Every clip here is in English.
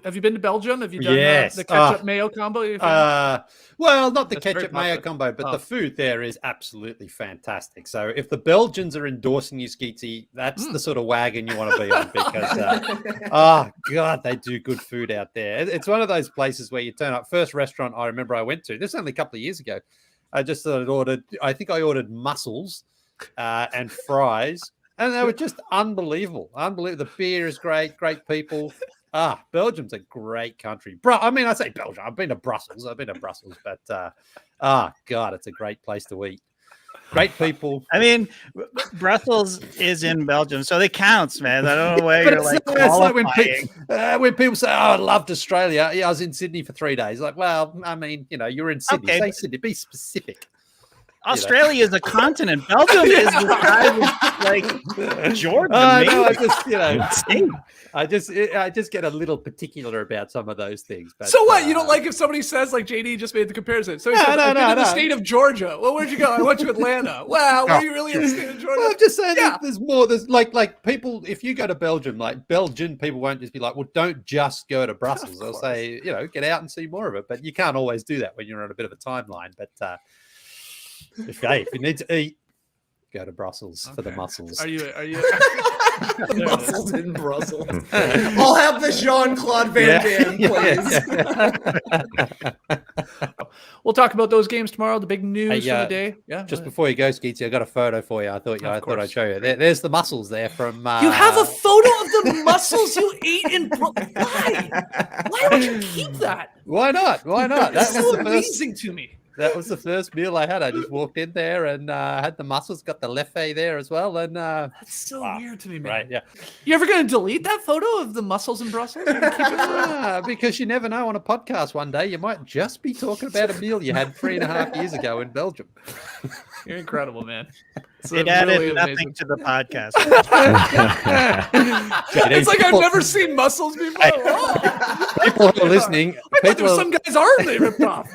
Have you been to Belgium? Have you done the ketchup mayo combo? Well, not the ketchup mayo combo, but the food there is absolutely fantastic. So if the Belgians are endorsing you, Skeetsy, that's the sort of wagon you want to be on because, oh God, they do good food out there. It's one of those places where you turn up. First restaurant I remember I went to, this was only a couple of years ago. I think I ordered mussels and fries, and they were just unbelievable. Unbelievable. The beer is great, great people. Belgium's a great country. I mean, I say Belgium. I've been to Brussels, but God, it's a great place to eat. Great people. I mean, Brussels is in Belgium, so it counts, man. I don't know why you're like qualifying. When people say, "Oh, I loved Australia," yeah, I was in Sydney for 3 days. Like, well, I mean, you're in Sydney. Okay. Say Sydney. Be specific. Australia is a continent. Belgium is the size of like Jordan. I just get a little particular about some of those things. But, so what? You don't like if somebody says like JD just made the comparison? So he says, I've been to the state of Georgia. Well, where'd you go? I went to Atlanta. Wow, were you really in the state of Georgia? Well, I'm just saying there's more. There's like people. If you go to Belgium, like Belgian people won't just be like, well, don't just go to Brussels. They'll say, get out and see more of it. But you can't always do that when you're on a bit of a timeline. But if you need to eat, go to Brussels for the mussels. Are you the mussels in Brussels? I'll have the Jean-Claude Van Damme, please. We'll talk about those games tomorrow. The big news for the day. Yeah. Just before you go, Skeetsy, I got a photo for you. I thought I'd show you. There's the mussels there from. You have a photo of the mussels you ate in. Why? Why would you keep that? Why not? That's so amazing to me. That was the first meal I had. I just walked in there and had the mussels, got the leffe there as well. And that's so weird to me, man. Right, yeah. You ever going to delete that photo of the mussels in Brussels? Because you never know on a podcast one day, you might just be talking about a meal you had 3.5 years ago in Belgium. You're incredible, man. It added nothing to the podcast. It's like I've never seen mussels before. People who are listening, some guys are they ripped off.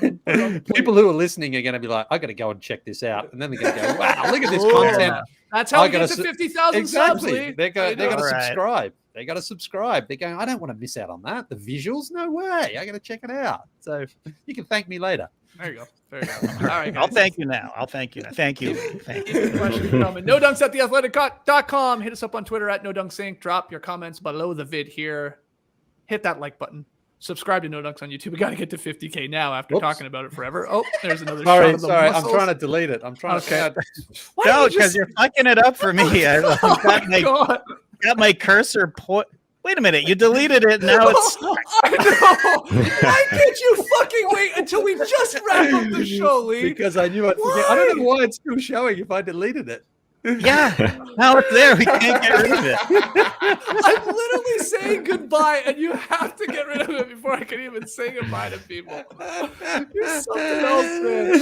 People who are listening are going to be like, I got to go and check this out, and then they're going to go, wow, look at this content. That's how we get to 50,000 subs. They're going to subscribe. They got to subscribe. They're going, I don't want to miss out on that. The visuals, no way. I got to check it out. So you can thank me later. There you go. All right, guys. I'll thank you now. Thank you. Questions coming. NoDunks@theathletic.com. Hit us up on Twitter @NoDunksInc. Drop your comments below the vid here. Hit that like button. Subscribe to No Dunks on YouTube. We got to get to 50K now after talking about it forever. Oh, there's another shot of the mussels. I'm trying to delete it. I'm trying to. No, because you're fucking it up for me. I've got my cursor point. Wait a minute, you deleted it, now it's stuck. I know. Why can't you fucking wait until we just wrap up the show, Lee? Because I knew I'd forget. I don't know why it's still showing if I deleted it. Yeah, now it's there. We can't get rid of it. I'm literally saying goodbye, and you have to get rid of it before I can even say goodbye to people. You're something else, man.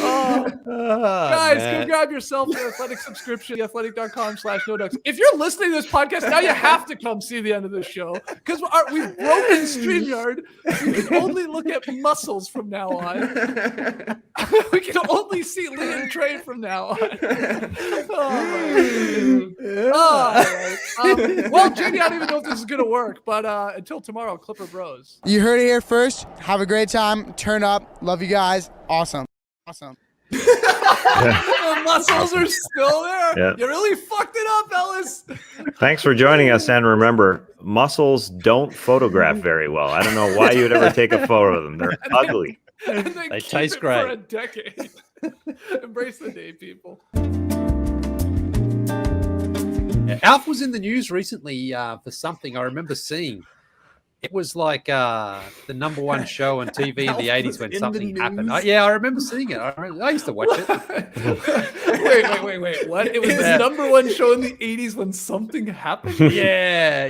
Guys, go grab yourself the Athletic subscription, theathletic.com/NoDunks. If you're listening to this podcast, now you have to come see the end of the show because we've broken StreamYard. We can only look at mussels from now on. We can only see Lee and Trey from now on. Oh, my. Well, JD, I don't even know if this is gonna work, but until tomorrow, Clipper Bros. You heard it here first. Have a great time. Turn up. Love you guys. Awesome. The mussels are still there. Yeah. You really fucked it up, Ellis. Thanks for joining us, and remember, mussels don't photograph very well. I don't know why you'd ever take a photo of them. They're ugly. They taste great. For a decade. Embrace the day, people. ALF was in the news recently for something I remember seeing. It was like the #1 show on TV in the 80s when something happened. I remember seeing it. I used to watch it. Wait. What? It was the #1 show in the 80s when something happened? Yeah.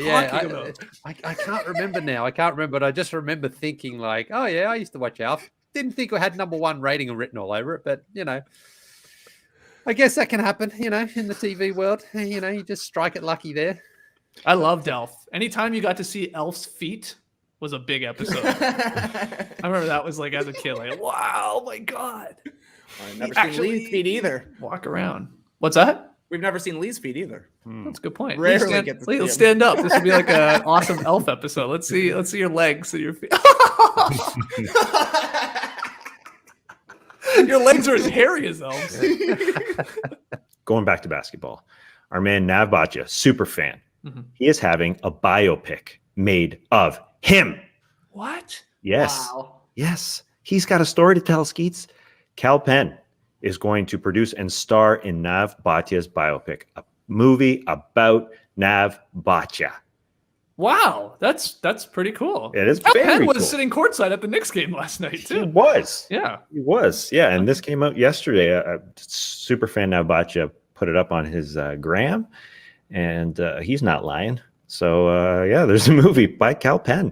I can't remember now. But I just remember thinking like, oh, yeah, I used to watch ALF. Didn't think it had #1 rating written all over it, but, I guess that can happen, in the TV world. You just strike it lucky there. I loved ALF. Anytime you got to see Elf's feet was a big episode. I remember that was like as a kid, like, wow, my God. I've never seen Lee's feet either. Walk around. What's that? We've never seen Lee's feet either. That's a good point. Rarely get to see Lee, him. stand up. This would be like an awesome elf episode. Let's see your legs and your feet. Your legs are as hairy as elves. Going back to basketball, our man Nav Bhatia, super fan. He is having a biopic made of him. What? Yes. Wow. Yes. He's got a story to tell, Skeets. Cal Penn is going to produce and star in Nav Bhatia's biopic, a movie about Nav Bhatia. Wow, that's pretty cool. It is Cal very Penn was cool. sitting courtside at the Knicks game last night He too. was. Yeah. He was. Yeah. And this came out yesterday. A super fan Nav Bhatia put it up on his gram, and he's not lying. So, yeah, there's a movie by Cal Penn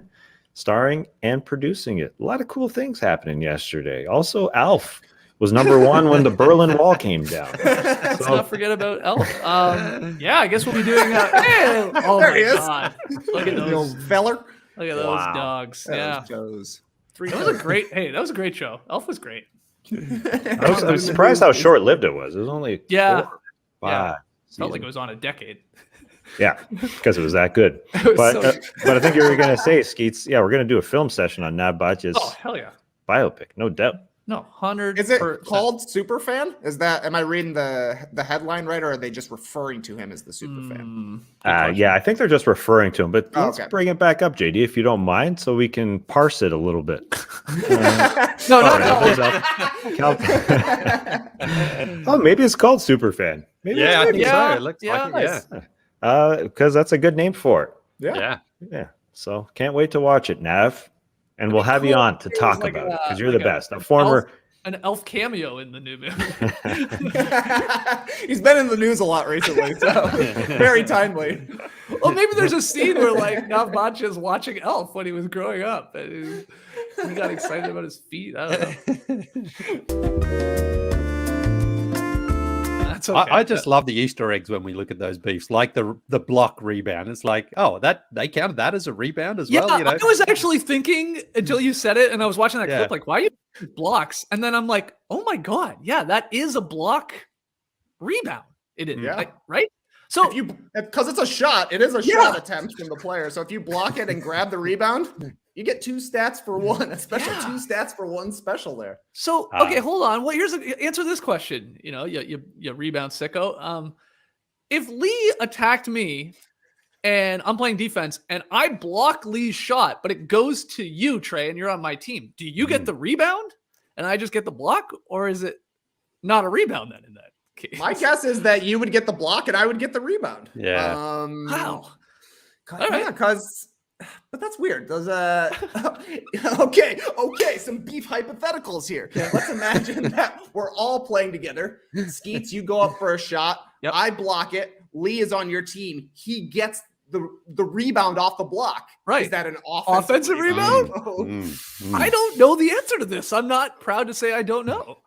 starring and producing it. A lot of cool things happening yesterday. Also, ALF was #1 when the Berlin Wall came down. Let's not forget about Elf. Yeah, I guess we'll be doing. Hey, oh There my he is. God! Look at The those. old feller. Look at those Wow. dogs. Yeah, Toes. that was a great. Hey, that was a great show. Elf was great. I was surprised how short-lived it was. It was only Yeah. 4, Yeah. 5 Felt like it seasons. was on a decade. Yeah, because it was that good. It was But, so- but I think you were going to say, Skeets, yeah, we're going to do a film session on Nav Bhatia's Oh hell yeah! biopic, no doubt. No, 100. Is it called Superfan? Is that? Am I reading the headline right, or are they just referring to him as the Superfan? Yeah, I think they're just referring to him, but Oh, let's okay. bring it back up, JD, if you don't mind, so we can parse it a little bit. No, Sorry, not there's Cal- Oh, maybe it's called Superfan. Maybe Yeah, I think Yeah, so. It looks yeah, like it. Yeah. because that's a good name for it. Yeah. Yeah, so can't wait to watch it, Nav, and we'll have you cool on to if it talk was like about it a- because you're like the a- best. A former. an elf cameo in the new movie. He's been in the news a lot recently, so very timely. Well, maybe there's a scene where like Nav Bhatia is watching Elf when he was growing up, and he got excited about his feet. I don't know. That's okay. I just love the Easter eggs when we look at those beefs, like the block rebound. It's like, oh, that they counted that as a rebound as Yeah, well. You know, I was actually thinking until you said it, and I was watching that Yeah. clip, like, why are you blocks? And then I'm like, oh my god, yeah, that is a block rebound. It is, Yeah. like, right? So If you, because it's a shot, it is a Yeah. shot attempt from the player. So if you block it and grab the rebound, you get 2 stats for one, a special Yeah. 2 stats for one special there. So Ah. okay, hold on. Well, answer this question. You know, you rebound sicko. If Lee attacked me and I'm playing defense and I block Lee's shot, but it goes to you, Trey, and you're on my team, do you get the rebound and I just get the block, or is it not a rebound then in that case? My guess is that you would get the block and I would get the rebound. Yeah. Wow. Yeah, All right. because but that's weird. Does okay, some beef hypotheticals here. Let's imagine that we're all playing together. Skeets, you go up for a shot. Yep. I block it. Lee is on your team. He gets the rebound off the block. Right. Is that an Offensive rebound? I don't know the answer to this. I'm not proud to say I don't know.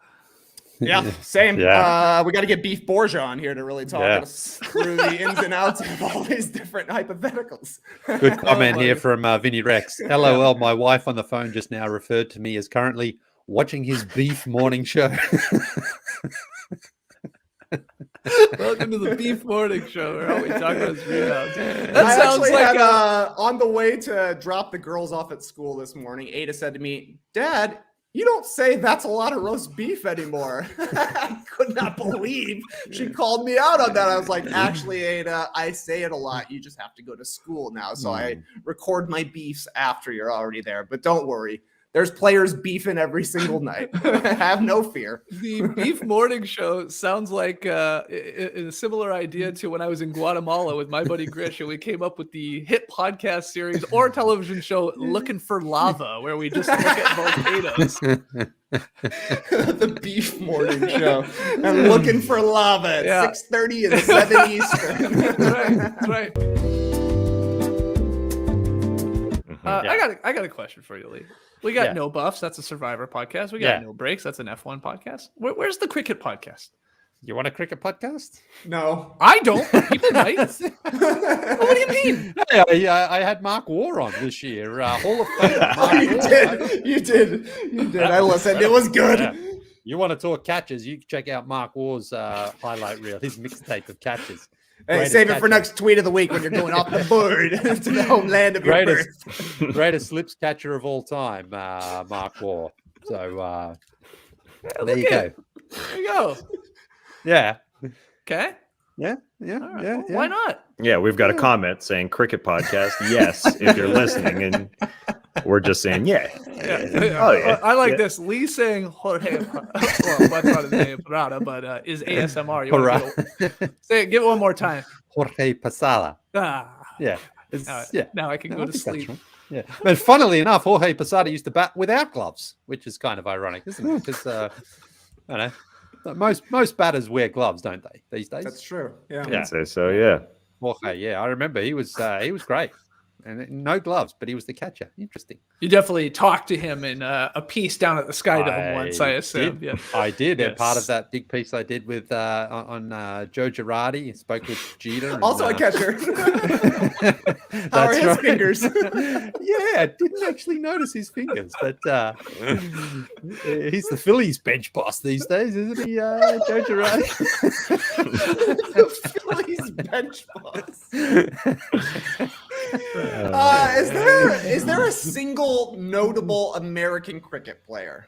Yeah, same. Yeah. We got to get Beef Borgia on here to really talk Yeah. us through the ins and outs of all these different hypotheticals. Good comment here funny. from Vinny Rex. LOL, my wife on the phone just now referred to me as currently watching his beef morning show. Welcome to the Beef Morning Show, where all we talk about is rebounds. That I sounds actually like had, on the way to drop the girls off at school this morning, Ada said to me, "Dad, you don't say that's a lot of roast beef anymore." I could not believe she called me out on that. I was like, actually, Ada, I say it a lot. You just have to go to school now. So I record my beefs after you're already there. But don't worry. There's players beefing every single night. Have no fear. the Beef Morning Show sounds like a similar idea to when I was in Guatemala with my buddy Grish, and we came up with the hit podcast series or television show Looking for Lava, where we just look at volcanoes. The Beef Morning Show. I'm looking for lava at Yeah. 6:30 and 7 Eastern. That's right. I got a question for you, Lee. We got Yeah. No Buffs. That's a Survivor podcast. We got Yeah. No Breaks. That's an F1 podcast. Where's the cricket podcast? You want a cricket podcast? No. I don't. People might. What do you mean? Hey, I had Mark War on this year. Hall of Fame. Mark You War. did. You did. I listened. It was good. You want to talk catches? You can check out Mark Waugh's highlight reel, his mixtape of catches. Hey, Greatest save it for catcher. next tweet of the week when you're going off the board to the homeland of your birth. Greatest slips catcher of all time, Mark Waugh. So there you go. There you go. Yeah. Okay. Yeah. All right. Well, why not? Yeah, we've got a comment saying cricket podcast. Yes, if you're listening, and we're just saying yeah. Oh yeah. I like this. Lee saying Jorge. Well, that's not his name, Parada, but is ASMR. You want say it? Give it one more time. Jorge Posada. Ah. Yeah. Now I can go I to think that's sleep. right. Yeah. But funnily enough, Jorge Posada used to bat without gloves, which is kind of ironic, isn't it? Because I don't know. Most batters wear gloves, don't they, these days? That's true. Yeah. I'd say so. Yeah. Jorge, yeah, I remember he was great, and no gloves, but he was the catcher. Interesting. You definitely talked to him in a piece down at the Sky Dome once, I assume. Did. Yeah. I did. Yes. And part of that big piece I did with on Joe Girardi. He spoke with Jeter. And, Also a catcher. That's How are his right. fingers? Yeah, I didn't actually notice his fingers, but he's the Phillies bench boss these days, isn't he, Joe Girardi? Phillies bench boss. Is there a single notable American cricket player?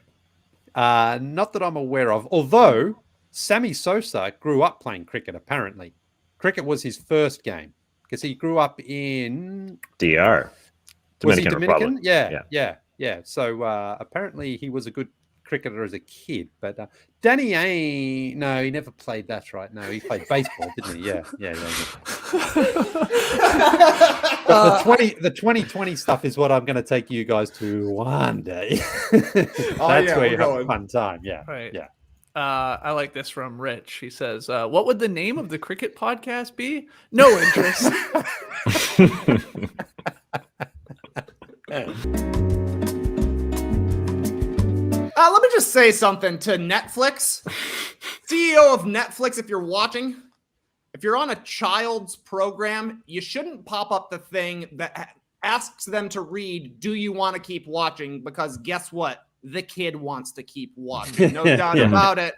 Not that I'm aware of. Although Sammy Sosa grew up playing cricket. Apparently, cricket was his first game because he grew up in DR. Was he Dominican Dominican? Republic. Yeah. So apparently he was a good cricketer as a kid. But Danny Ainge, no, he never played. That's right. No, he played baseball, didn't he? Yeah. But the 2020 stuff is what I'm going to take you guys to one day. That's where you have a fun time. Yeah. Right. Yeah. I like this from Rich. He says, what would the name of the cricket podcast be? No interest. Let me just say something to Netflix. CEO of Netflix, if you're watching, if you're on a child's program, you shouldn't pop up the thing that asks them to read, do you want to keep watching? Because guess what? The kid wants to keep watching. No doubt about it.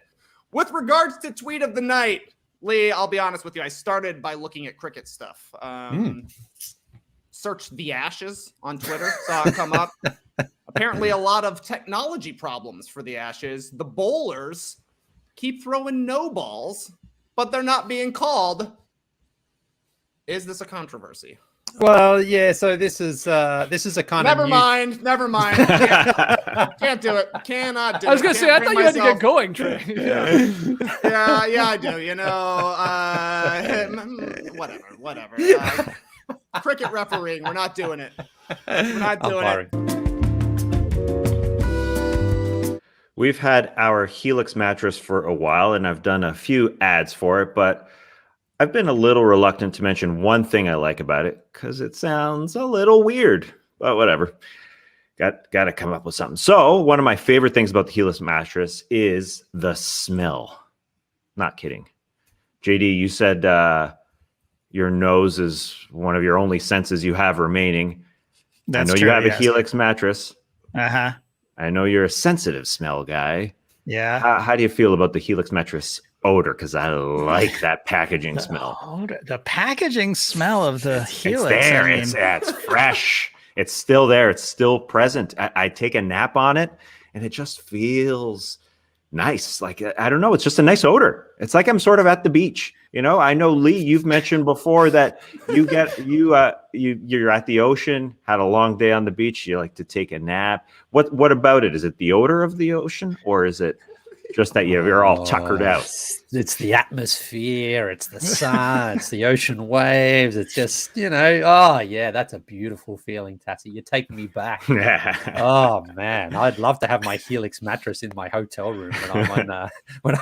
With regards to tweet of the night, Lee, I'll be honest with you. I started by looking at cricket stuff. Searched the Ashes on Twitter, saw it come up. Apparently a lot of technology problems for the Ashes. The bowlers keep throwing no balls, but they're not being called. Is this a controversy? Well, yeah. So this is a kind of Never mind. Can't do it. Cannot do it. I was going to say, I thought you had to get going, Trey. Yeah, I do. You know, whatever. Cricket refereeing. We're not doing it. We're not doing it. We've had our Helix mattress for a while, and I've done a few ads for it, but I've been a little reluctant to mention one thing I like about it because it sounds a little weird, but whatever. Got to come up with something. So one of my favorite things about the Helix mattress is the smell. Not kidding. JD, you said your nose is one of your only senses you have remaining. That's I know true, you have yes. a Helix mattress. Uh-huh. I know you're a sensitive smell guy. Yeah. How do you feel about the Helix mattress odor? Because I like that packaging smell. The packaging smell of the Helix. It's there. I mean, It's fresh. It's still there. It's still present. I take a nap on it, and it just feels nice. Like, I don't know. It's just a nice odor. It's like I'm sort of at the beach. You know, I know, Lee, you've mentioned before that you're at the ocean, had a long day on the beach. You like to take a nap. What about it? Is it the odor of the ocean, or is it just that you're all tuckered out? It's the atmosphere, it's the sun, it's the ocean waves. It's just, oh yeah, that's a beautiful feeling, Tassie. You're taking me back. Oh man, I'd love to have my Helix mattress in my hotel room when I'm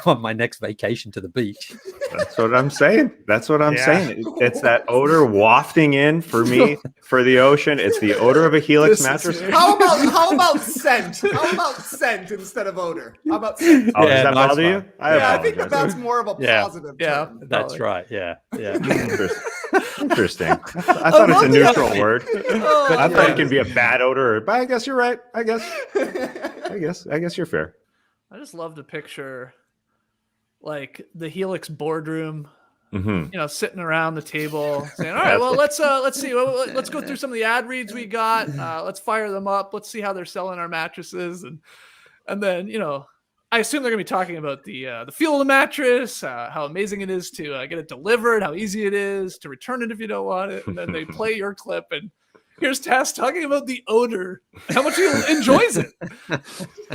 on my next vacation to the beach. That's what I'm saying. Saying. It's that odor wafting in for me for the ocean. It's the odor of a Helix mattress. How about scent? How about scent instead of odor? How about scent? Oh, Yeah, does that nice bother you? one. I think that's more of a Yeah. positive. Yeah. term. That's right. Yeah. Interesting. I thought it's a neutral word. Oh, I thought it can be a bad odor, but I guess you're right. I guess you're fair. I just love to picture like the Helix boardroom, sitting around the table saying, all right, well, let's see. Let's go through some of the ad reads we got. Let's fire them up. Let's see how they're selling our mattresses. And then, I assume they're going to be talking about the feel of the mattress, how amazing it is to get it delivered, how easy it is to return it if you don't want it. And then they play your clip, and here's TASS talking about the odor, how much he enjoys it.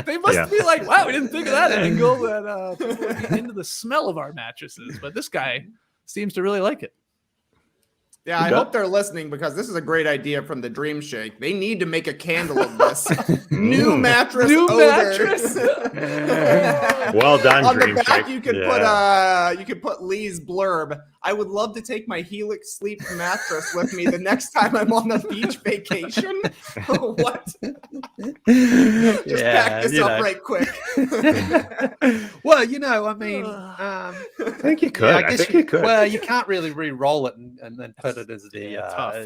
They must be like, wow, we didn't think of that angle, that people would be into the smell of our mattresses. But this guy seems to really like it. Yeah, I hope they're listening, because this is a great idea from the Dream Shake. They need to make a candle of this. New mattress. Well done, On Dream the back, Shake. you could put Lee's blurb. I would love to take my Helix sleep mattress with me the next time I'm on a beach vacation. What? Just pack this up right quick. Well, I mean, I think you could. I think you could. Well, you can't really re-roll it and then put it as the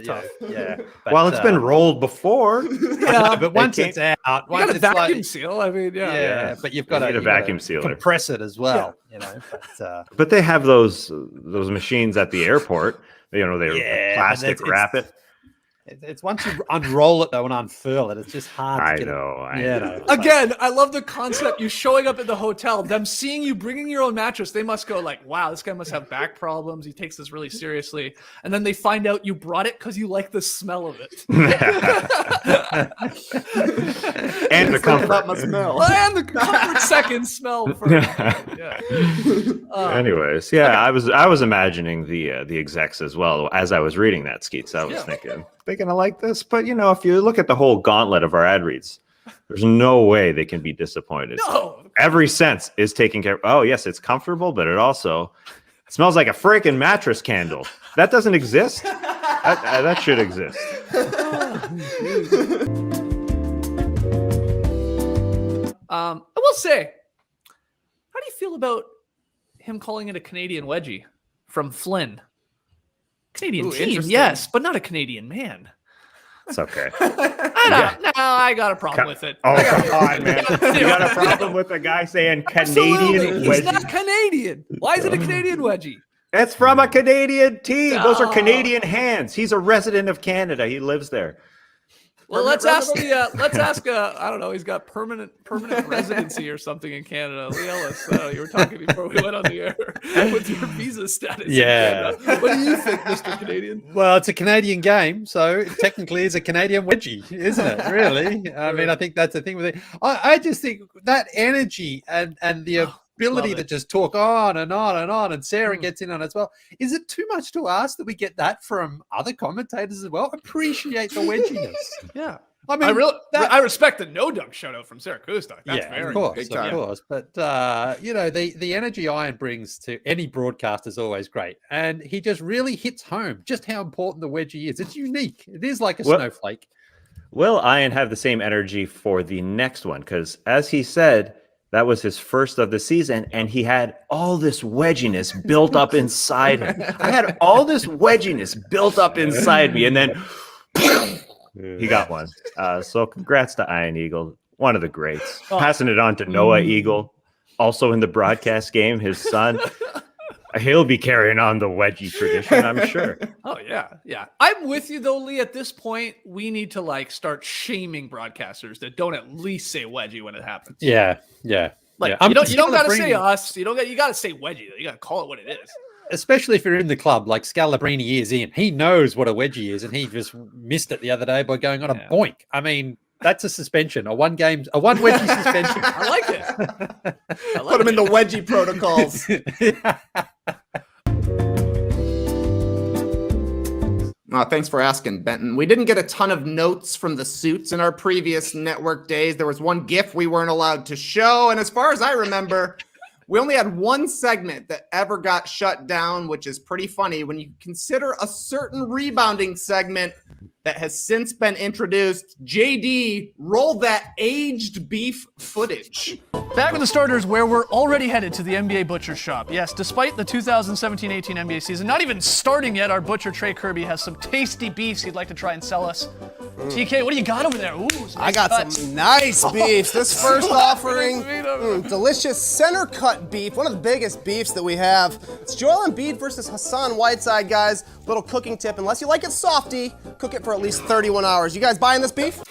tough. Yeah. Well, it's been rolled before. Yeah, but once it's out, You got a vacuum seal. I mean, but you've got a vacuum sealer. Compress it as well. But they have those machines at the airport. They're plastic wrap it. It's once you unroll it though and unfurl it, it's just hard. I to get know. it. Again, I love the concept. You showing up at the hotel, them seeing you bringing your own mattress. They must go like, "Wow, this guy must have back problems. He takes this really seriously." And then they find out you brought it because you like the smell of it, and the comfort. About my smell. and the comfort second smell first. Anyways, I was imagining the execs as well as I was reading that, Skeets. I was thinking they're gonna like this, but if you look at the whole gauntlet of our ad reads, there's no way they can be disappointed. No. Every sense is taken care of. Oh yes, it's comfortable, but it also smells like a freaking mattress candle. That doesn't exist. That should exist. I will say, how do you feel about him calling it a Canadian wedgie from Flynn? Canadian team, yes, but not a Canadian man. It's okay. I got a problem with it. Oh, come on, man. You got a problem with a guy saying Canadian He's wedgie? not Canadian. Why is it a Canadian wedgie? It's from a Canadian team. Those are Canadian hands. He's a resident of Canada. He lives there. Well, let's ask I don't know, he's got permanent residency or something in Canada. Lee Ellis, you were talking before we went on the air with your visa status. Yeah. In Canada. What do you think, Mr. Canadian? Well, it's a Canadian game, so it technically is a Canadian wedgie, isn't it? Really? I mean, I think that's the thing with it. I just think that energy and the ability to just talk on and on and on, and Sarah gets in on it as well. Is it too much to ask that we get that from other commentators as well? Appreciate the wedginess. Yeah. I mean, I respect the no dunk shout out from Sarah Kustok. That's very of course, big time. of course. But the energy Iron brings to any broadcast is always great, and he just really hits home just how important the wedgie is. It's unique. It is like a snowflake. Will Iron have the same energy for the next one? Because as he said, that was his first of the season, and he had all this wedginess built up inside him. I had all this wedginess built up inside me, and then he got one. So congrats to Iron Eagle, one of the greats. Passing it on to Noah Eagle, also in the broadcast game, his son. He'll be carrying on the wedgie tradition, I'm sure. Oh, yeah. I'm with you, though, Lee. At this point, we need to start shaming broadcasters that don't at least say wedgie when it happens. Yeah. You don't got to say us. You got to say wedgie. You got to call it what it is. Especially if you're in the club, like Scalabrini is in. He knows what a wedgie is, and he just missed it the other day by going on a boink. I mean, that's a suspension, a one wedgie suspension. I like it. Put him in the wedgie protocols. Thanks for asking, Benton. We didn't get a ton of notes from the suits in our previous network days. There was one GIF we weren't allowed to show, and as far as I remember, we only had one segment that ever got shut down, which is pretty funny when you consider a certain rebounding segment that has since been introduced. JD, roll that aged beef footage. Back with the starters, where we're already headed to the NBA Butcher Shop. Yes, despite the 2017-18 NBA season not even starting yet, our butcher Trey Kirby has some tasty beefs he'd like to try and sell us TK, what do you got over there? Ooh, I got some nice beefs. This first offering, Nice delicious center cut beef, one of the biggest beefs that we have. It's Joel Embiid versus Hassan Whiteside, guys. Little cooking tip, unless you like it softy, cook it for at least 31 hours. You guys buying this beef?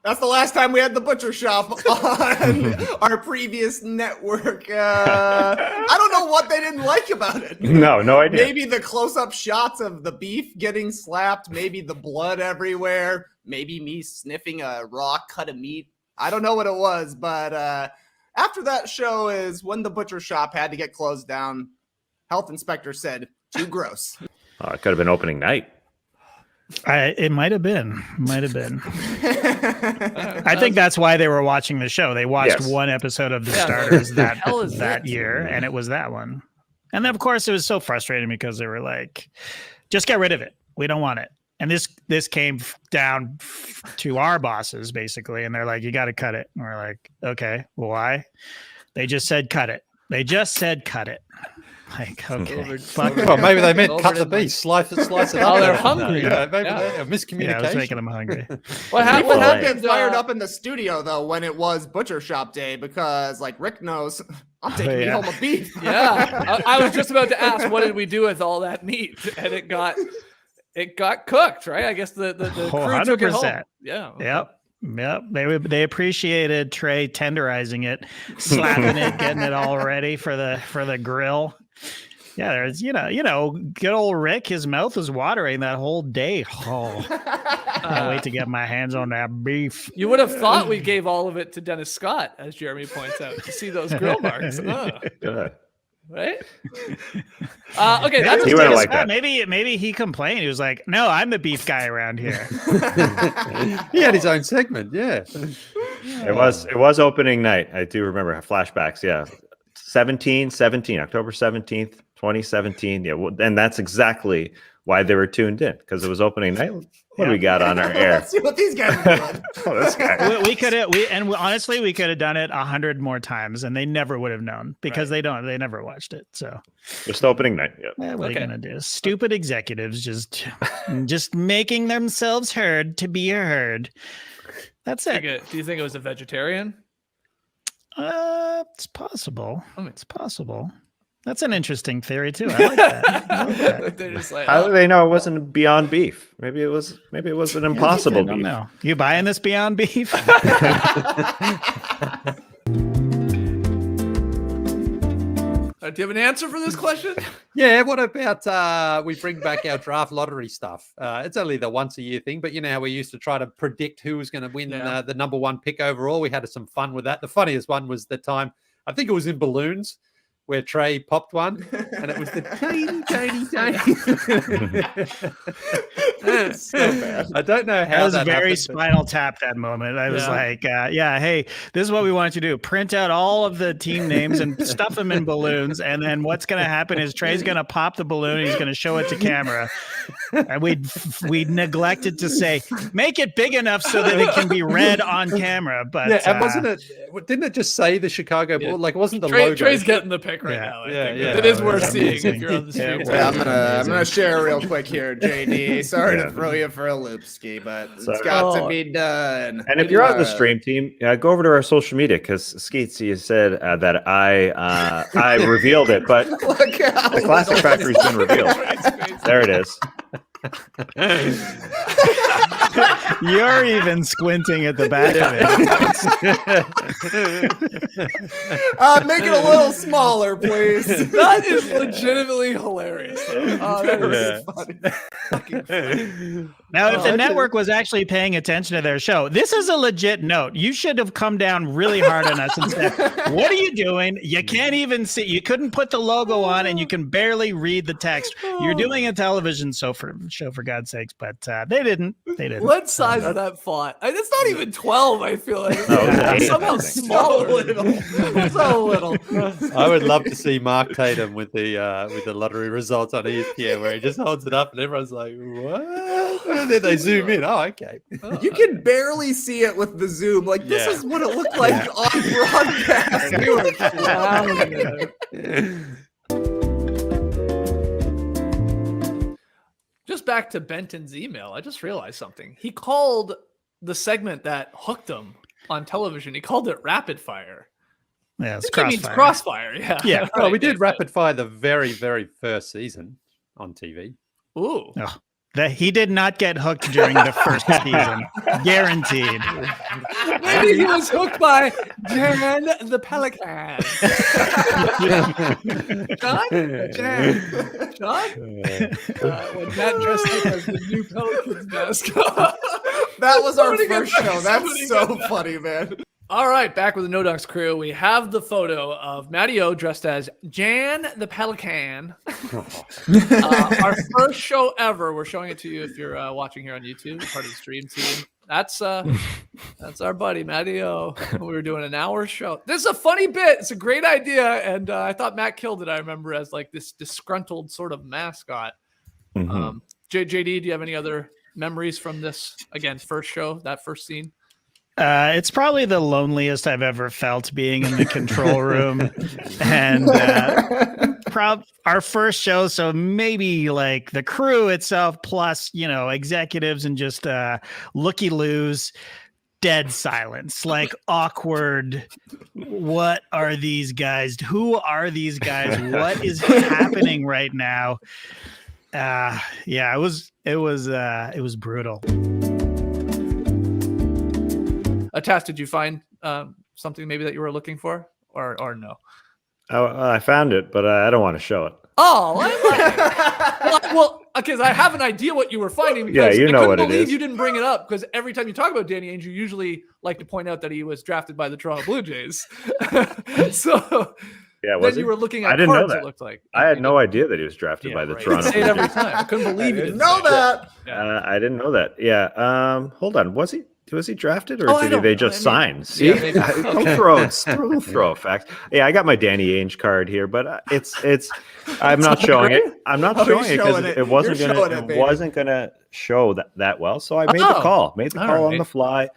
That's the last time we had the butcher shop on our previous network. I don't know what they didn't like about it. No idea. Maybe the close-up shots of the beef getting slapped, maybe the blood everywhere, maybe me sniffing a raw cut of meat. I don't know what it was, but after that show is when the butcher shop had to get closed down. Health inspector said, too gross. Oh, it could have been opening night. It might have been. I think that's why they were watching the show. They watched one episode of The Starters that year, and it was that one. And then, of course, it was so frustrating because they were like, just get rid of it. We don't want it. And this came down to our bosses, basically, and they're like, you got to cut it. And we're like, okay, well, why? They just said cut it. Like, okay. Well, maybe they meant cut the beef, slice it up. Oh, they're hungry. Maybe a miscommunication. Yeah, I was making them hungry. What People happened fired up in the studio, though, when it was butcher shop day, because, like, Rick knows, I'm taking me home a beef. Yeah, I was just about to ask, what did we do with all that meat? And it got cooked, right? I guess the crew took it home. 100%. Yeah. Yep. They appreciated Trey tenderizing it, slapping it, getting it all ready for the grill. Yeah, there's good old Rick. His mouth was watering that whole day. Oh, can't wait to get my hands on that beef. You would have thought we gave all of it to Dennis Scott, as Jeremy points out, to see those grill marks. Right? Okay, that's He wouldn't like that. Maybe he complained. He was like, "No, I'm the beef guy around here." He had his own segment. Yeah. It was opening night. I do remember flashbacks. Yeah. October 17th, 2017. Yeah. Well, and that's exactly why they were tuned in, because it was opening night. What do we got on our air? Let's see what these guys are doing. This guy. Honestly, we could have done it 100 more times, and they never would have known because they never watched it. So Just opening night. Yeah. what are you gonna do? Stupid executives just making themselves heard to be heard. That's it. Do you think it was a vegetarian? It's possible. It's possible. That's an interesting theory too. I like that. They're just like, How do they know it wasn't Beyond Beef? Maybe it was an Impossible I don't Beef. know. You buying this Beyond Beef? do you have an answer for this question? Yeah, what about we bring back our draft lottery stuff? It's only the once a year thing, but you know how we used to try to predict who was going to win the number one pick overall? We had some fun with that. The funniest one was the time, I think it was in balloons, where Trey popped one, and it was the tiny. So bad. I don't know how that was that very happened, Spinal Tap that moment. I was like, hey, this is what we want you to do. Print out all of the team names and stuff them in balloons. And then what's going to happen is Trey's going to pop the balloon. And he's going to show it to camera. And we neglected to say, make it big enough so that it can be read on camera. But and didn't it just say the Chicago Bull? Like, it wasn't the logo. Trey's getting the pick right now. I think. It is worth seeing if you're on the street. I'm gonna share real quick here, JD. Sorry to throw you for a loop, Ski, but it's got to be done. And if you're on the stream team, go over to our social media, because Skeetsy said that I revealed it, but the Classic Factory's been revealed. There it is. You're even squinting at the back of it. Make it a little smaller, please. That is legitimately hilarious. That is funny. Now, if the network was actually paying attention to their show, this is a legit note. You should have come down really hard on us and said, what are you doing? You can't even see. You couldn't put the logo on, and you can barely read the text. You're doing a television show, for God's sakes, but they didn't. What size is that font? It's not even 12, I feel like. It's somehow smaller. So little. I would love to see Mark Tatum with the lottery results on ESPN, where he just holds it up and everyone's like, what? And then they zoom in. Oh, okay. You can barely see it with the zoom. Like, this is what it looked like on broadcast. We were clowning it. Just back to Benton's email. I just realized something. He called the segment that hooked him on television. He called it Rapid Fire. Yeah, it's He means Crossfire. Yeah. Yeah. Well, we did Rapid Fire the very, very first season on TV. Ooh. Oh, he did not get hooked during the first season. Guaranteed. Maybe he was hooked by Jan the Pelican. John? When Matt dressed up as the new Pelicans mascot. That was our Somebody first get show. that. That's so funny, man. All right, back with the No Dunks crew. We have the photo of Matty O dressed as Jan the Pelican. Our first show ever. We're showing it to you if you're watching here on YouTube, part of the stream team. That's our buddy Matty O. We were doing an hour show. This is a funny bit. It's a great idea, and I thought Matt killed it. I remember as like this disgruntled sort of mascot. Mhm. JD, do you have any other memories from this again first show? That first scene. It's probably the loneliest I've ever felt being in the control room, and our first show. So maybe like the crew itself, plus executives and just looky-loos, dead silence, like awkward. What are these guys? Who are these guys? What is happening right now? It was brutal. TASS, did you find something maybe that you were looking for, or no? I found it, but I don't want to show it. Oh, well, because I have an idea what you were finding. Because you know I couldn't what it believe is. you didn't bring it up, because every time you talk about Danny Ainge, you usually like to point out that he was drafted by the Toronto Blue Jays. So Yeah, then you were looking at I didn't know cards, that. it looked like. I had no idea that he was drafted Yeah, by the right. Toronto You say it Blue every Jays. time. I couldn't believe you didn't know say it. that. Yeah. I didn't know that. Yeah. Hold on. Was he drafted, or Oh, I did they don't know. just I mean, sign? See, yeah, maybe. don't throw a fact. Yeah, I got my Danny Ainge card here, but it's. I'm not showing it. I'm not Oh, showing you're it because showing it. it wasn't You're gonna. showing it, It baby. wasn't gonna show that well. So I made the call. Made the all call on right. the fly.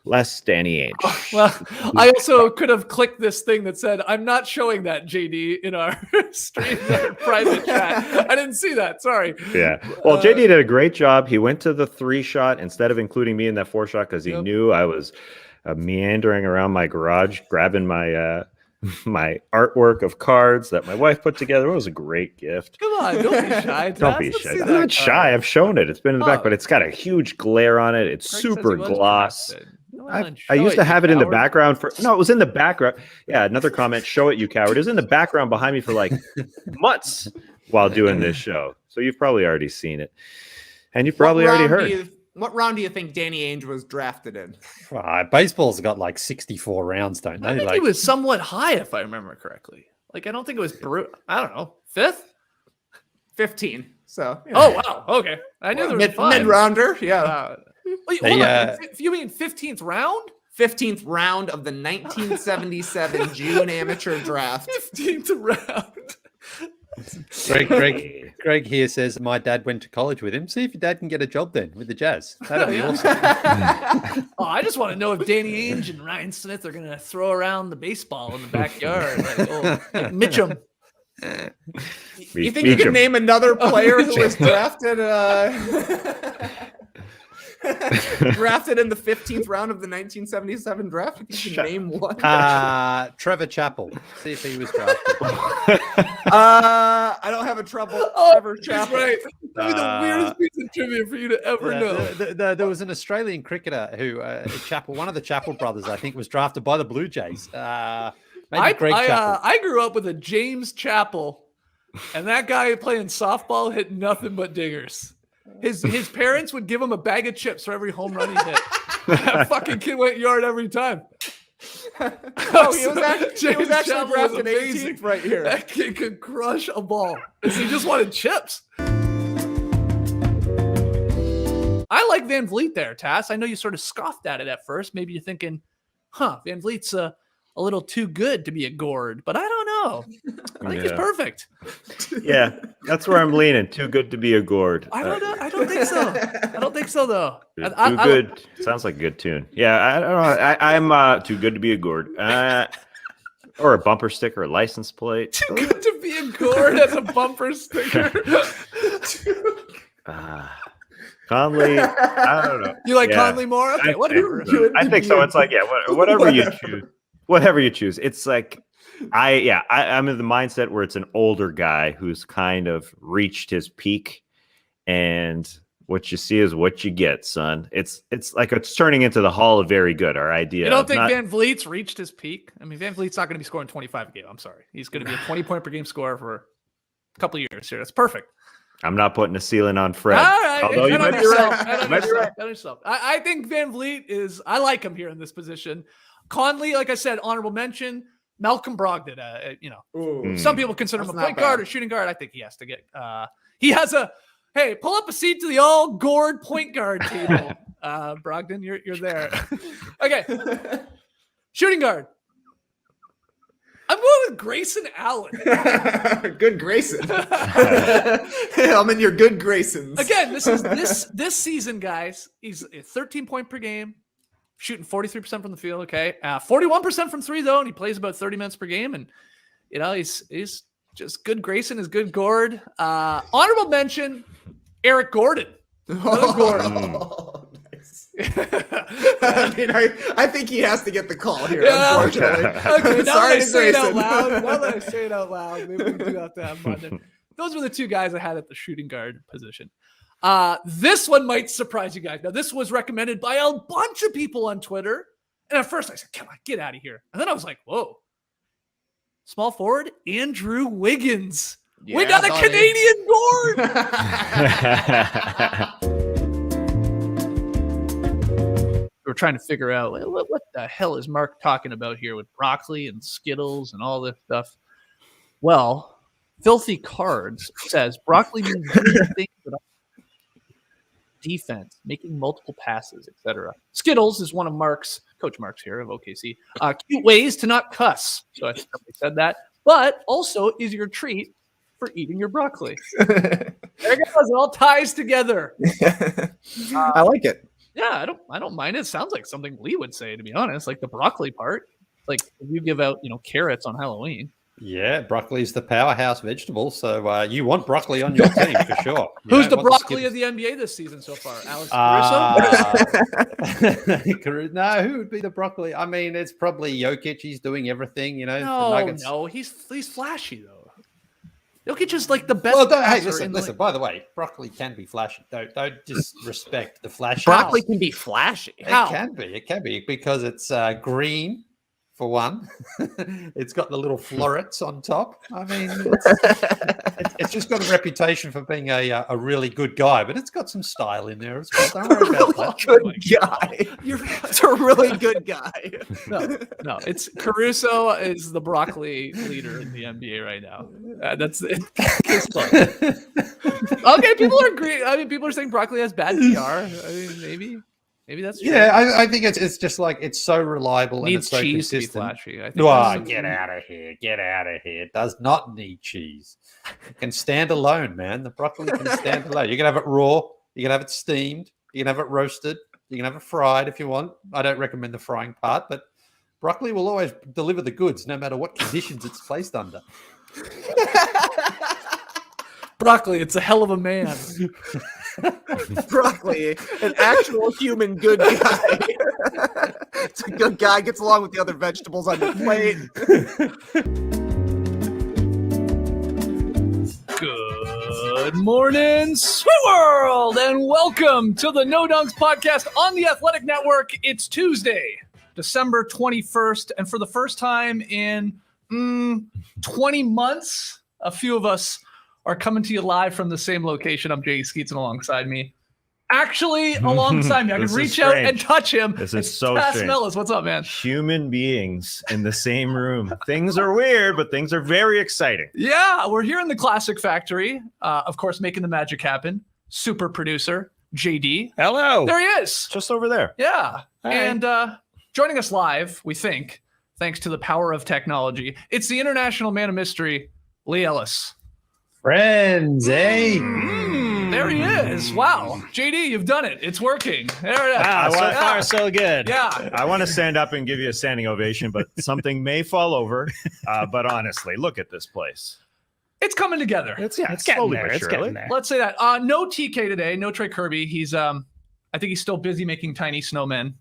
Less Danny Ainge. Well, I also could have clicked this thing that said, "I'm not showing that, JD," in our stream or private chat. I didn't see that. Sorry. Yeah. Well, JD did a great job. He went to the 3-shot instead of including me in that 4-shot because he knew I was meandering around my garage, grabbing my my artwork of cards that my wife put together. It was a great gift. Come on, don't be shy. Don't be shy. I'm not shy. I've shown it. It's been in the back, but it's got a huge glare on it. It's super gloss. I used to have it in the background for it was in the background. Yeah, another comment. Show it, you coward. It was in the background behind me for like months while doing this show. So you've probably already seen it, and you've probably already heard. What round do you think Danny Ainge was drafted in? Baseball's got like 64 rounds, don't they? I think he was somewhat high, if I remember correctly. Like, I don't think it was I don't know, 5th, 15. So. Oh wow, okay. I knew there was mid rounder. Yeah. Wait, hold on. You mean 15th round? 15th round of the 1977 June amateur draft. 15th round. Greg here says my dad went to college with him. See if your dad can get a job then with the Jazz. That'd be awesome. I just want to know if Danny Ainge and Ryan Smith are going to throw around the baseball in the backyard like Mitchum. You think you can name another player who was drafted drafted in the 15th round of the 1977 draft? You think you can name one? Trevor Chappell. See if he was drafted. I don't have a Trevor Chappell. Right. That'd be the weirdest piece of trivia for you to ever know. There was an Australian cricketer who, Chappell, one of the Chappell brothers, I think, was drafted by the Blue Jays. Maybe Greg Chappell. I grew up with a James Chappell, and that guy playing softball hit nothing but dingers. His parents would give him a bag of chips for every home run he hit. That fucking kid went yard every time. He was actually drafted 18th right here. That kid could crush a ball. He just wanted chips. I like Van Vliet there, TASS. I know you sort of scoffed at it at first. Maybe you're thinking, Van Vliet's a little too good to be a Gord, but I don't know. I think he's perfect. Yeah, that's where I'm leaning. Too good to be a Gord. I don't know. I don't think so. I don't think so, though. Too good. Sounds like a good tune. Yeah, I don't know. I'm too good to be a Gord. Or a bumper sticker, a license plate. Too good to be a Gord as a bumper sticker. Conley, I don't know. You like Yeah. Conley more? Okay, whatever. I think so. It's like, yeah, whatever you choose. Whatever you choose. It's like, I'm in the mindset where it's an older guy who's kind of reached his peak, and what you see is what you get, son. It's like it's turning into the Hall of Very Good. Our idea. You don't think Van Vliet's reached his peak? I mean, Van Vliet's not going to be scoring 25 a game. I'm sorry. He's going to be a 20-point per game scorer for a couple of years here. That's perfect. I'm not putting a ceiling on Fred. All right. Although you might be right. I think Van Vliet is, I like him here in this position. Conley, like I said, honorable mention. Malcolm Brogdon, some people consider him a point guard or shooting guard. I think he has to get, he has hey, pull up a seat to the all Gord point guard table. Brogdon, you're there. Okay. Shooting guard. I'm going with Grayson Allen. Good Grayson. I'm in your good Graysons. Again, this season, guys. He's 13 point per game, shooting 43% from the field. Okay, 41% from three though, and he plays about 30 minutes per game. And he's just good. Grayson is good. Gord. Honorable mention, Eric Gordon. Nice. I mean, I think he has to get the call here, unfortunately. Okay, now Sorry, that I say it out Grayson. loud, maybe we do have to have fun. Then. Those were the two guys I had at the shooting guard position. This one might surprise you guys. Now, this was recommended by a bunch of people on Twitter. And at first I said, come on, get out of here. And then I was like, whoa. Small forward, Andrew Wiggins. Yeah, we got a Canadian Gord. We're trying to figure out what the hell is Mark talking about here with broccoli and Skittles and all this stuff. Well, Filthy Cards says broccoli means things that defense, making multiple passes, etc. Skittles is one of Coach Mark's here of OKC. Cute ways to not cuss. So I probably said that, but also is your treat for eating your broccoli. There it goes. It all ties together. I like it. Yeah, I don't mind it. It sounds like something Lee would say, to be honest. Like the broccoli part. Like if you give out, carrots on Halloween. Yeah, broccoli is the powerhouse vegetable, so you want broccoli on your team for sure. Who's the broccoli of the NBA this season so far? Alex Caruso? No, who would be the broccoli? I mean, it's probably Jokic. He's doing everything, No, he's flashy though. Jokic is like the best. Well, hey, listen. By the way, broccoli can be flashy. Don't disrespect the flashy. Broccoli can be flashy. How? It can be because it's green. For one, it's got the little florets on top. I mean, it's just got a reputation for being a really good guy, but it's got some style in there as well. Don't worry about that. Good guy. It's a really good guy. No, it's Caruso is the broccoli leader in the NBA right now. That's it. Okay, people are agreeing. I mean, people are saying broccoli has bad PR. I mean, Maybe that's true. Yeah, I think it's just like it's so reliable and it's so cheese consistent. To be flashy. I think Get out of here. Get out of here. It does not need cheese. It can stand alone, man. The broccoli can stand alone. You can have it raw. You can have it steamed. You can have it roasted. You can have it fried if you want. I don't recommend the frying part, but broccoli will always deliver the goods no matter what conditions it's placed under. Broccoli, it's a hell of a man. Broccoli, an actual human good guy. It's a good guy, gets along with the other vegetables on your plate. Good morning, Sweet World, and welcome to the No Dunks podcast on the Athletic Network. It's Tuesday, December 21st, and for the first time in 20 months, a few of us are coming to you live from the same location. I'm Jay Skeets, and alongside me, actually alongside me, I can reach out and touch him. This is so TASS strange. Mellis, what's up, man? Human beings in the same room. Things are weird, but things are very exciting. Yeah, we're here in the Classic Factory. Of course, making the magic happen. Super producer, JD. Hello. There he is. Just over there. Yeah. Hi. And joining us live, we think, thanks to the power of technology, it's the international man of mystery, Lee Ellis. Friends, hey. There he is. Wow. JD, you've done it. It's working. There it is. Wow, so far so good. Yeah. I want to stand up and give you a standing ovation, but something may fall over. But honestly, look at this place. It's coming together. It's getting there. It's getting there. Let's say that. No TK today. No Trey Kirby. He's I think he's still busy making tiny snowmen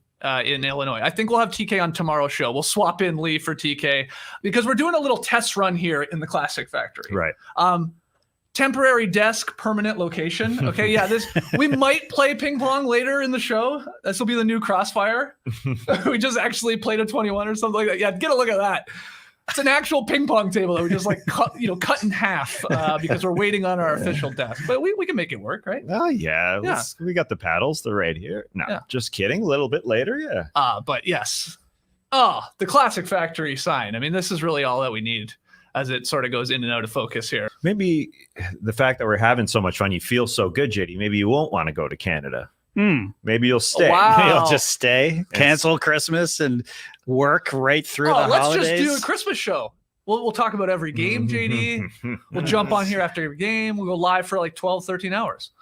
in Illinois. I think we'll have TK on tomorrow's show. We'll swap in Lee for TK because we're doing a little test run here in the Classic Factory. Right. Temporary desk, permanent location. Okay, yeah. We might play ping pong later in the show. This will be the new Crossfire. We just actually played a 21 or something like that. Yeah, get a look at that. It's an actual ping pong table that we just like cut in half because we're waiting on our official desk. But we can make it work, right? Oh yeah. We got the paddles. They're right here. No, just kidding. A little bit later, yeah. But yes. Oh, the Classic Factory sign. I mean, this is really all that we need as it sort of goes in and out of focus here. Maybe the fact that we're having so much fun, you feel so good, JD. Maybe you won't want to go to Canada. Maybe you'll stay. Wow. You'll just stay, cancel Christmas, and work right through the holidays. Let's just do a Christmas show. We'll talk about every game, JD. We'll jump on here after every game. We'll go live for like 12, 13 hours.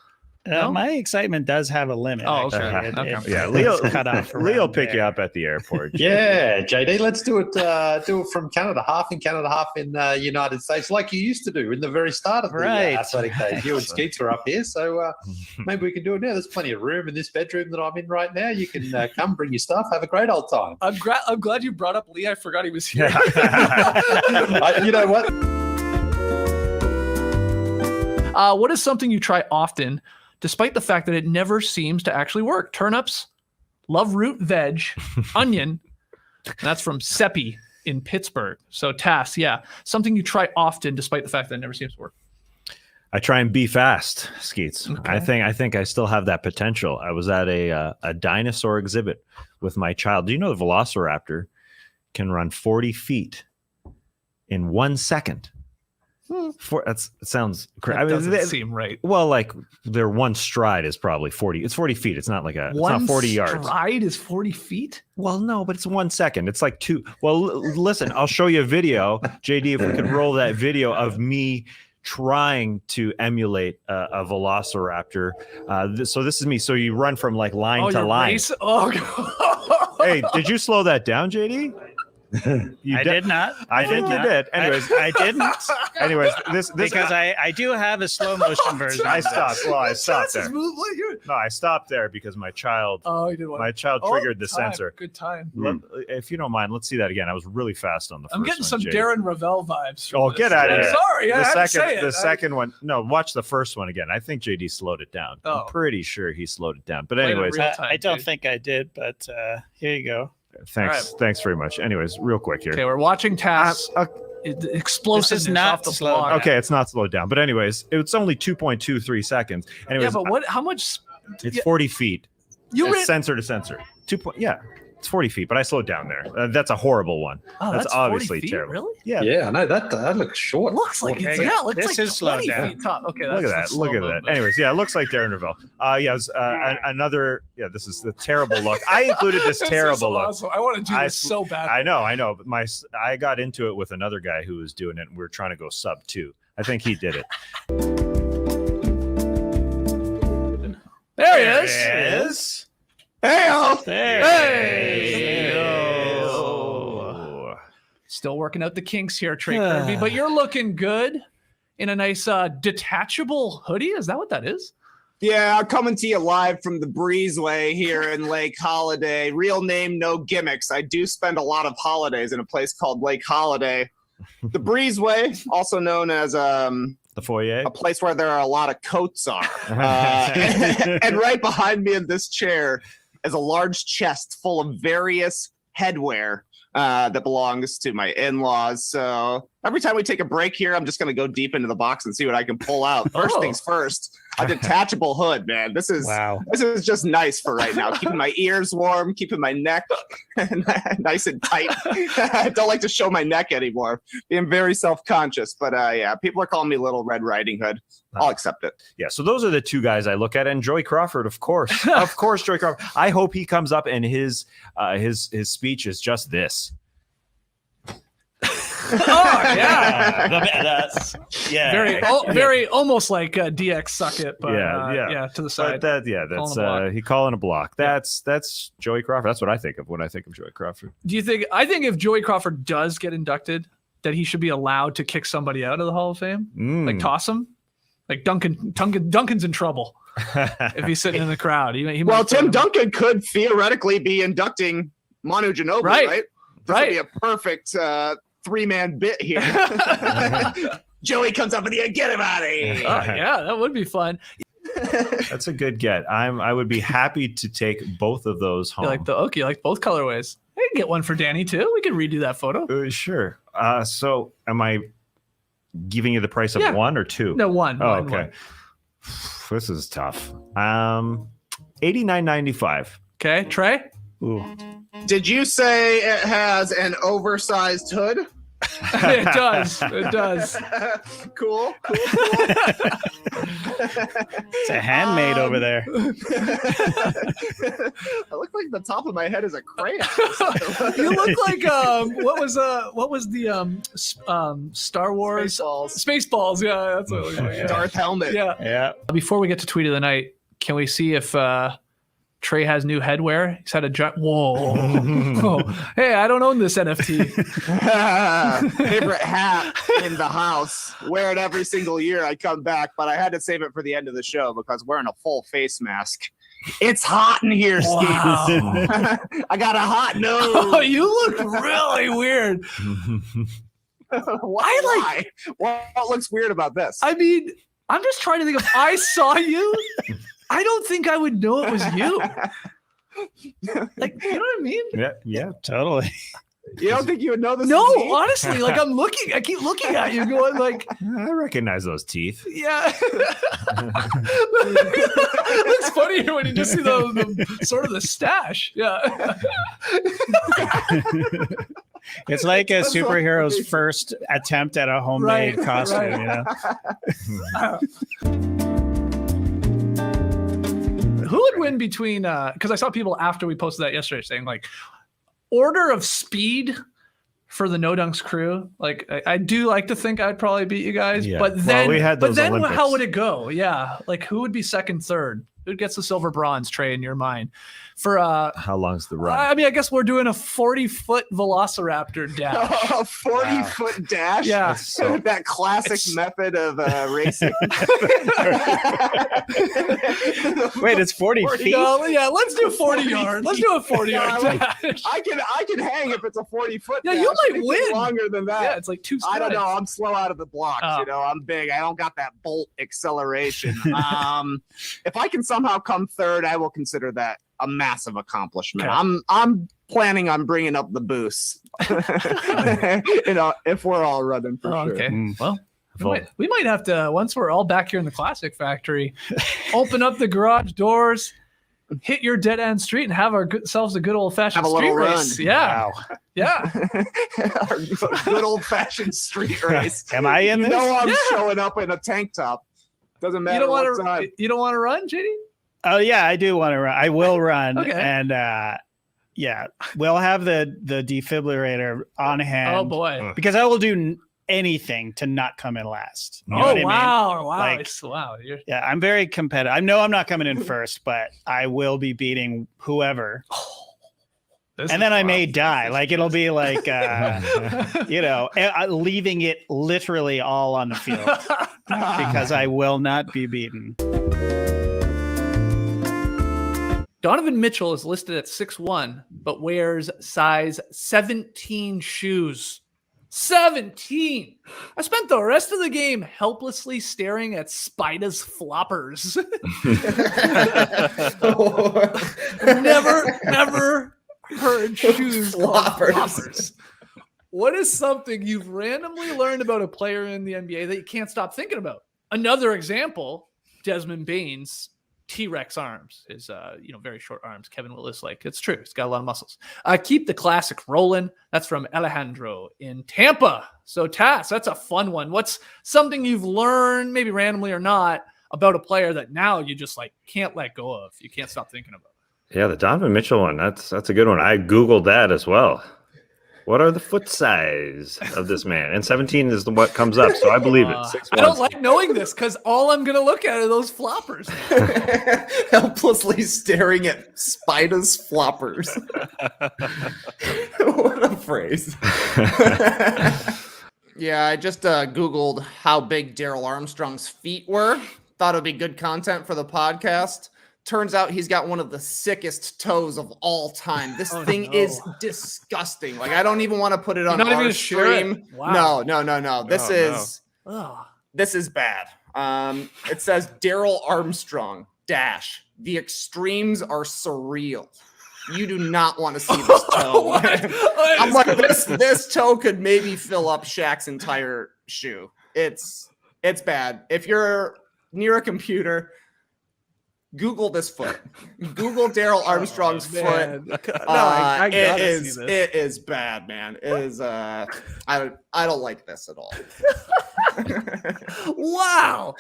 My excitement does have a limit. Oh, okay. Yeah, Leo pick you up at the airport. Yeah, JD, let's do it from Canada, half in Canada, half in United States, like you used to do in the very start of the athletic days. You and Skeets are up here, so maybe we can do it now. There's plenty of room in this bedroom that I'm in right now. You can come, bring your stuff, have a great old time. I'm glad you brought up Lee. I forgot he was here. You know what? What is something you try often, despite the fact that it never seems to actually work? Turnips, love root veg, onion. That's from Seppi in Pittsburgh. So TASS, something you try often, despite the fact that it never seems to work. I try and be fast, Skeets. Okay. I think I still have that potential. I was at a dinosaur exhibit with my child. Do you know the Velociraptor can run 40 feet in 1 second? It sounds crazy. That doesn't seem right. Well, like their one stride is probably 40. It's 40 feet. It's not like it's not 40 yards. One stride is 40 feet? Well, no, but it's 1 second. It's like two. Well, listen, I'll show you a video, JD, if we could roll that video of me trying to emulate a Velociraptor. So this is me. So you run from like line to line. Hey, did you slow that down, JD? I did not. I think you did. Anyways, I didn't. Anyways, this because I do have a slow motion version. I stopped. Well, I stopped there. No, I stopped there because my child. My child triggered the sensor. Good time. If you don't mind, let's see that again. I was really fast on the first one. I'm getting some Darren Ravel vibes. Oh, get out of here! Sorry, the second one. No, watch the first one again. I think JD slowed it down. I'm pretty sure he slowed it down. But anyways, I don't think I did. But here you go. Thanks very much. Anyways, real quick here. Okay, we're watching TASS. Explosiveness off the blog. Okay, it's not slowed down. But anyways, it's only 2.23 seconds. Anyways, yeah, but how much? It's 40 feet. Sensor to sensor. It's 40 feet, but I slowed down there. That's a horrible one. Oh, that's obviously terrible. Really? Yeah, I know that looks short. Looks like it's this is slowed down. Okay, look at that. Look at that. Anyways, it looks like Darren Ravel. Another. Yeah, this is the terrible look. I included this terrible look. Awesome. I want to do this so bad. I know. But I got into it with another guy who was doing it, and we were trying to go sub 2. I think he did it. There he is. Hey! Still working out the kinks here, Trey Kirby, but you're looking good in a nice detachable hoodie. Is that what that is? Yeah, I'm coming to you live from the Breezeway here in Lake Holiday. Real name, no gimmicks. I do spend a lot of holidays in a place called Lake Holiday. The Breezeway, also known as the foyer, a place where there are a lot of coats on. And right behind me in this chair is a large chest full of various headwear that belongs to my in-laws. So every time we take a break here, I'm just going to go deep into the box and see what I can pull out. First things first, a detachable hood, man. This is just nice for right now. Keeping my ears warm, keeping my neck nice and tight. I don't like to show my neck anymore. Being very self-conscious. But people are calling me Little Red Riding Hood. I'll accept it. Yeah, so those are the two guys I look at, and Joey Crawford, of course, Joey Crawford. I hope he comes up and his speech is just this. Very almost like DX suck it, but to the side. But that's he calling a block. That's Joey Crawford. That's what I think of when I think of Joey Crawford. I think if Joey Crawford does get inducted that he should be allowed to kick somebody out of the Hall of Fame? Like toss him? Like Duncan's in trouble if he's sitting in the crowd. Well, Tim Duncan could theoretically be inducting Manu Ginobili, right? This would be a perfect 3-man bit here. Joey comes up with the get him out of here. Yeah, that would be fun. That's a good get. I would be happy to take both of those home. You like both colorways. I can get one for Danny too. We can redo that photo. Sure. So am I giving you the price of one or two? No, one. Oh, okay. One. This is tough. $89.95. Okay, Trey. Ooh. Did you say it has an oversized hood? It does. It does. Cool. It's a handmade over there. I look like the top of my head is a crayon. You look like what was the Star Wars Spaceballs? Yeah, that's what it looks like. Darth helmet. Yeah. Before we get to tweet of the night, can we see if Trey has new headwear? He's had a whoa. Hey, I don't own this NFT. Favorite hat in the house. Wear it every single year I come back, but I had to save it for the end of the show because wearing a full face mask. It's hot in here, Steve. Wow. I got a hot nose. Oh, you look really weird. Why? What looks weird about this? I mean, I'm just trying to think if I saw you. I don't think I would know it was you. Like, you know what I mean? Yeah, totally. You don't think you would know this? No, honestly, like I keep looking at you going like, I recognize those teeth. Yeah. It looks funnier when you just see the sort of the stash. Yeah. It's like a superhero's first attempt at a homemade costume, you know? Who would win between because I saw people after we posted that yesterday saying like order of speed for the No Dunks crew. Like I do like to think I'd probably beat you guys, but then Olympics. How would it go? Yeah, like who would be second, third? Who gets the silver, bronze, Trey, in your mind? For how long's the run? I mean, I guess we're doing a 40-foot Velociraptor dash. A 40-foot dash? Yeah. That classic method of racing. Wait, it's 40 feet? Yeah, let's do 40 yards. Let's do a 40-yard dash. I can hang if it's a 40-foot dash. Yeah, you might win. Longer than that. Yeah, it's like 2 strides. I don't know. I'm slow out of the blocks. You know, I'm big. I don't got that bolt acceleration. If I can somehow come third, I will consider that a massive accomplishment. Okay. I'm planning on bringing up the boost. You know, if we're all running for sure. Okay. Well, we might have to, once we're all back here in the Classic Factory, open up the garage doors, hit your dead end street, and have ourselves a good old fashioned street race. Run. Yeah. Wow. Yeah. Our good old fashioned street race. Am I in this? No, I'm showing up in a tank top. Doesn't matter. You don't want to run, JD? Oh yeah, I do want to run. I will run. Okay. And yeah, we'll have the defibrillator on hand. Oh boy. Because I will do anything to not come in last. You know what I mean? Wow. Like, wow. Yeah, I'm very competitive. I know I'm not coming in first, but I will be beating whoever. And then I may die. Like it'll be like, you know, leaving it literally all on the field because I will not be beaten. Donovan Mitchell is listed at 6'1", but wears size 17 shoes. 17! I spent the rest of the game helplessly staring at Spida's floppers. Never heard shoes floppers. What is something you've randomly learned about a player in the NBA that you can't stop thinking about? Another example, Desmond Bane's T-Rex arms, his very short arms. Kevin Willis, like, it's true. He's got a lot of muscles. Keep the classic rolling. That's from Alejandro in Tampa. So TASS, that's a fun one. What's something you've learned, maybe randomly or not, about a player that now you just like can't let go of? You can't stop thinking about. Yeah, the Donovan Mitchell one. That's a good one. I Googled that as well. What are the foot size of this man? And 17 is what comes up, so I believe it. 6'1". I don't like knowing this because all I'm going to look at are those floppers. Helplessly staring at Spida's floppers. What a phrase. Yeah, I just Googled how big Daryl Armstrong's feet were. Thought it'd be good content for the podcast. Turns out he's got one of the sickest toes of all time. This thing is disgusting. Like, I don't even want to put it on our stream. Wow. No. This is bad. It says Daryl Armstrong dash. The extremes are surreal. You do not want to see this toe. I'm like, this toe could maybe fill up Shaq's entire shoe. It's bad. If you're near a computer, Google this foot. Google Daryl Armstrong's foot. It is bad, man. It is. I don't like this at all. Wow.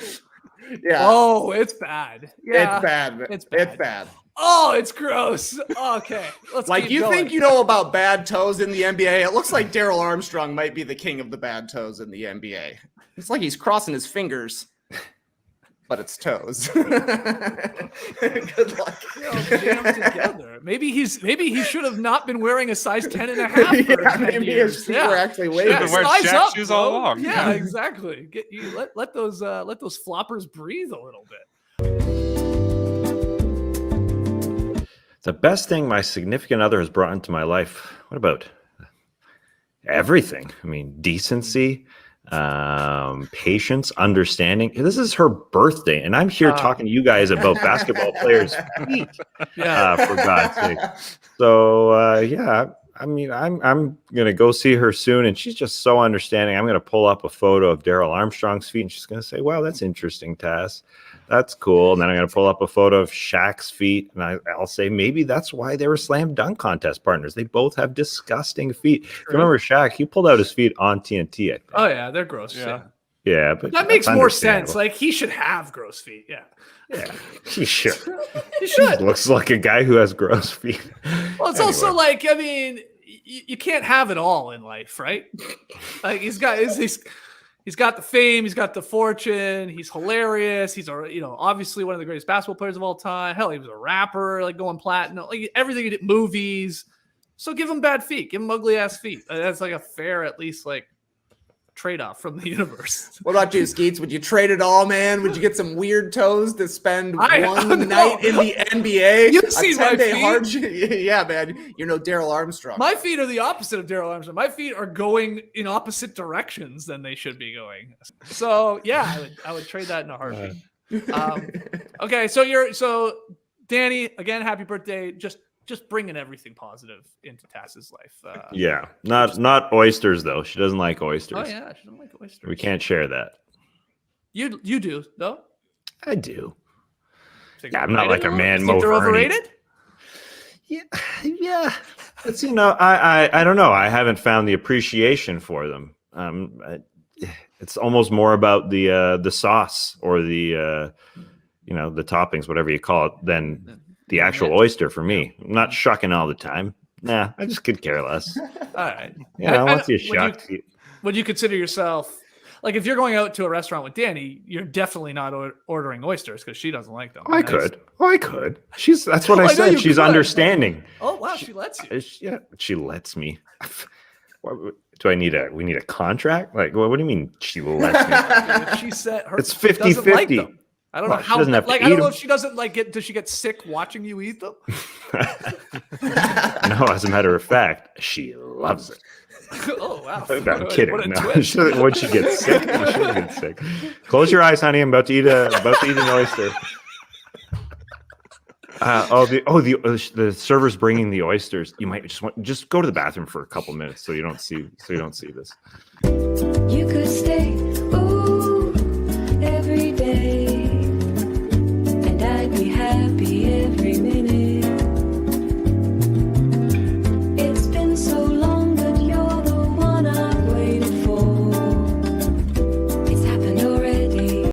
Yeah. Oh, it's bad. Yeah. It's bad. It's bad. It's bad. Oh, it's gross. Okay, let's like keep you going. think you know about bad toes in the NBA. It looks like Daryl Armstrong might be the king of the bad toes in the NBA. It's like he's crossing his fingers, but it's toes. Good luck. Jammed together. Maybe he should have not been wearing a size 10 and a half for 10 maybe years. his feet were actually way Should've been wearing Shaq shoes all along. Yeah, exactly. Let those floppers breathe a little bit. The best thing my significant other has brought into my life. What about everything? I mean, decency, patience, understanding. This is her birthday, and I'm here talking to you guys about basketball players' feet. For God's sake. So yeah, I mean, I'm gonna go see her soon, and she's just so understanding. I'm gonna pull up a photo of Daryl Armstrong's feet, and she's gonna say, "Wow, that's interesting, Tass. That's cool." And then I'm gonna pull up a photo of Shaq's feet, and I'll say maybe that's why they were slam dunk contest partners. They both have disgusting feet. Remember Shaq? He pulled out his feet on TNT. I think. Oh yeah, they're gross. Yeah, but that makes more sense. Like he should have gross feet. Yeah, he should. He should. He looks like a guy who has gross feet. Well, it's also like, I mean, you can't have it all in life, right? Like he's got the fame, he's got the fortune, he's hilarious, he's obviously one of the greatest basketball players of all time. Hell, he was a rapper, like going platinum, like everything he did, movies. So give him bad feet, give him ugly ass feet. That's like a fair, at least like trade-off from the universe. What about you, Skeets? Would you trade it all, man? Would you get some weird toes to spend one night in the NBA? You've seen my feet. Yeah, man. You're no Daryl Armstrong. My feet are the opposite of Daryl Armstrong. My feet are going in opposite directions than they should be going. So yeah, I would trade that in a heartbeat. Okay, so Danny, again, happy birthday. Just bringing everything positive into Tass's life. Yeah, not oysters though. She doesn't like oysters. Oh yeah, she doesn't like oysters. We can't share that. You do though. I do. Yeah, I'm not like a man. They're overrated. Yeah. It's I don't know. I haven't found the appreciation for them. It's almost more about the sauce or the the toppings, whatever you call it, than the actual oyster for me. I'm not shucking all the time. Nah, I just could care less. All right. Once you shuck. Would you consider yourself, like if you're going out to a restaurant with Danny, you're definitely not ordering oysters because she doesn't like them. I could. That's what I said. She's understanding. Oh wow, she lets you. She lets me. We need a contract? Like, what do you mean she lets me? If she said it's 50-50. Like I don't know how. Like, I don't know if she doesn't like it. Does she get sick watching you eat them? No, as a matter of fact, she loves it. Oh wow! I'm kidding. Would she get sick? She shouldn't get sick. Close your eyes, honey. I'm about to eat an oyster. The server's bringing the oysters. You might just go to the bathroom for a couple minutes so you don't see this. You could stay